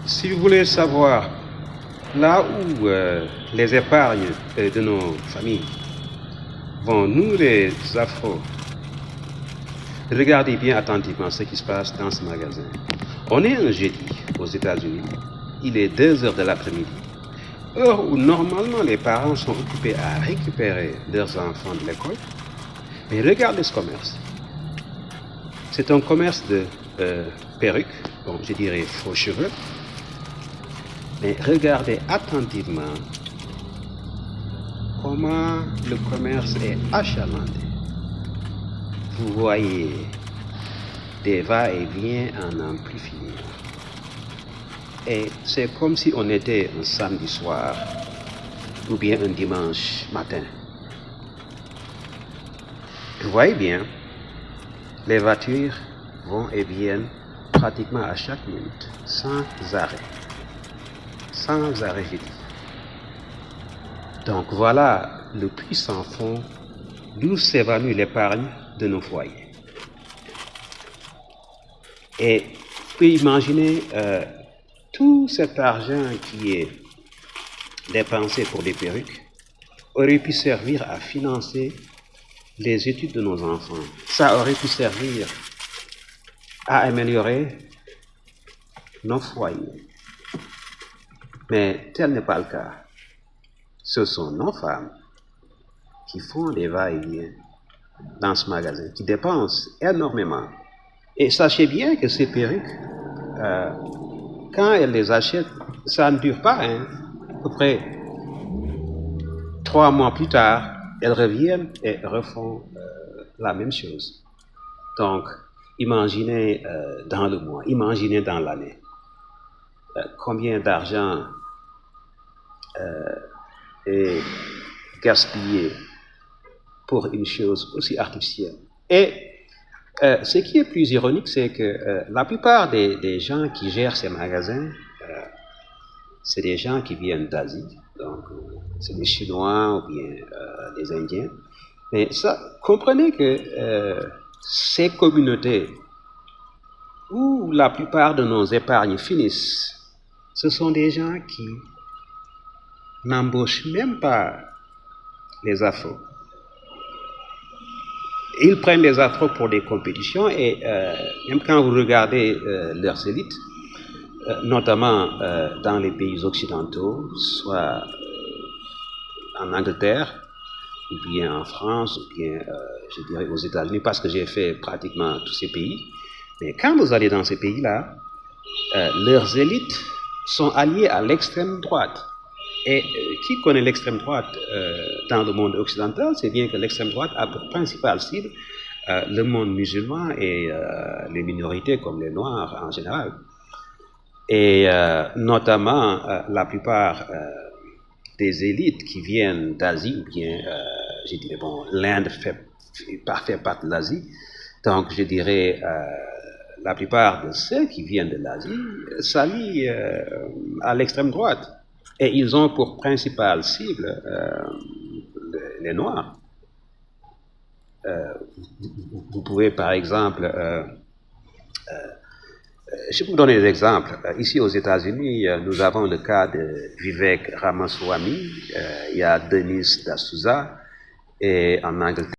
Si vous voulez savoir là où les épargnes de nos familles vont, nous les Afro, regardez bien attentivement ce qui se passe dans ce magasin. On est un jeudi aux États-Unis, il est 2 heures de l'après-midi, heure où normalement les parents sont occupés à récupérer leurs enfants de l'école. Mais regardez ce commerce. C'est un commerce de perruques, bon, je dirais faux cheveux. Mais regardez attentivement comment le commerce est achalandé. Vous voyez des va-et-vient à n'en plus finir. Et c'est comme si on était un samedi soir ou bien un dimanche matin. Vous voyez bien, les voitures vont et viennent pratiquement à chaque minute, sans arrêt. Sans arrêt, je dis. Donc voilà le puits sans fond d'où s'évanouit l'épargne de nos foyers. Et vous pouvez imaginer tout cet argent qui est dépensé pour des perruques aurait pu servir à financer les études de nos enfants. Ça aurait pu servir à améliorer nos foyers. Mais tel n'est pas le cas. Ce sont nos femmes qui font des va-et-vient dans ce magasin, qui dépensent énormément. Et sachez bien que ces perruques, quand elles les achètent, ça ne dure pas. À peu près 3 mois plus tard, elles reviennent et refont la même chose. Donc, imaginez dans le mois, imaginez dans l'année, combien d'argent est gaspillé pour une chose aussi artificielle. Et ce qui est plus ironique, c'est que la plupart des gens qui gèrent ces magasins, c'est des gens qui viennent d'Asie, donc c'est des Chinois ou bien des Indiens. Mais ça, comprenez que ces communautés où la plupart de nos épargnes finissent, ce sont des gens qui n'embauchent même pas les Afros. Ils prennent les Afros pour des compétitions et même quand vous regardez leurs élites, notamment dans les pays occidentaux, soit en Angleterre, ou bien en France, ou bien, je dirais, aux États-Unis, parce que j'ai fait pratiquement tous ces pays. Mais quand vous allez dans ces pays-là, leurs élites sont alliées à l'extrême droite. Et qui connaît l'extrême droite dans le monde occidental, c'est bien que l'extrême droite a pour principale cible le monde musulman et les minorités comme les Noirs en général. Et notamment la plupart des élites qui viennent d'Asie, ou bien, je dirais, bon, l'Inde fait partie de l'Asie, donc je dirais, la plupart de ceux qui viennent de l'Asie s'allient à l'extrême droite. Et ils ont pour principale cible les Noirs. Vous pouvez, par exemple, je vais vous donner des exemples. Ici aux États-Unis, nous avons le cas de Vivek Ramaswamy, il y a Denis D'Souza, et en Angleterre,